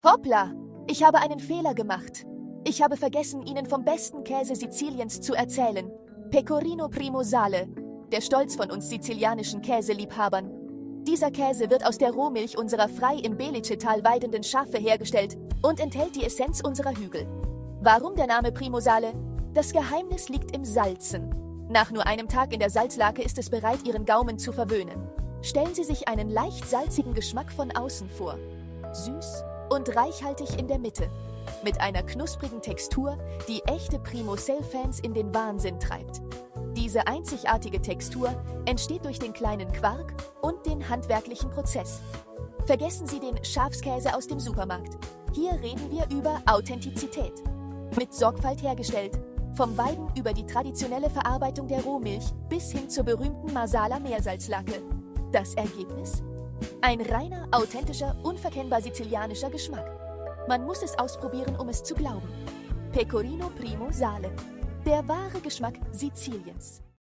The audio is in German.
Hoppla! Ich habe einen Fehler gemacht. Ich habe vergessen, Ihnen vom besten Käse Siziliens zu erzählen. Pecorino Primo Sale, der Stolz von uns sizilianischen Käseliebhabern. Dieser Käse wird aus der Rohmilch unserer frei im Belice-Tal weidenden Schafe hergestellt und enthält die Essenz unserer Hügel. Warum der Name Primo Sale? Das Geheimnis liegt im Salzen. Nach nur einem Tag in der Salzlake ist es bereit, Ihren Gaumen zu verwöhnen. Stellen Sie sich einen leicht salzigen Geschmack von außen vor. Süß und reichhaltig in der Mitte. Mit einer knusprigen Textur, die echte Primo Sale-Fans in den Wahnsinn treibt. Diese einzigartige Textur entsteht durch den kleinen Quark und den handwerklichen Prozess. Vergessen Sie den Schafskäse aus dem Supermarkt. Hier reden wir über Authentizität. Mit Sorgfalt hergestellt, vom Weiden über die traditionelle Verarbeitung der Rohmilch bis hin zur berühmten Marsala Meersalzlake. Das Ergebnis? Ein reiner, authentischer, unverkennbar sizilianischer Geschmack. Man muss es ausprobieren, um es zu glauben. Pecorino Primo Sale. Der wahre Geschmack Siziliens.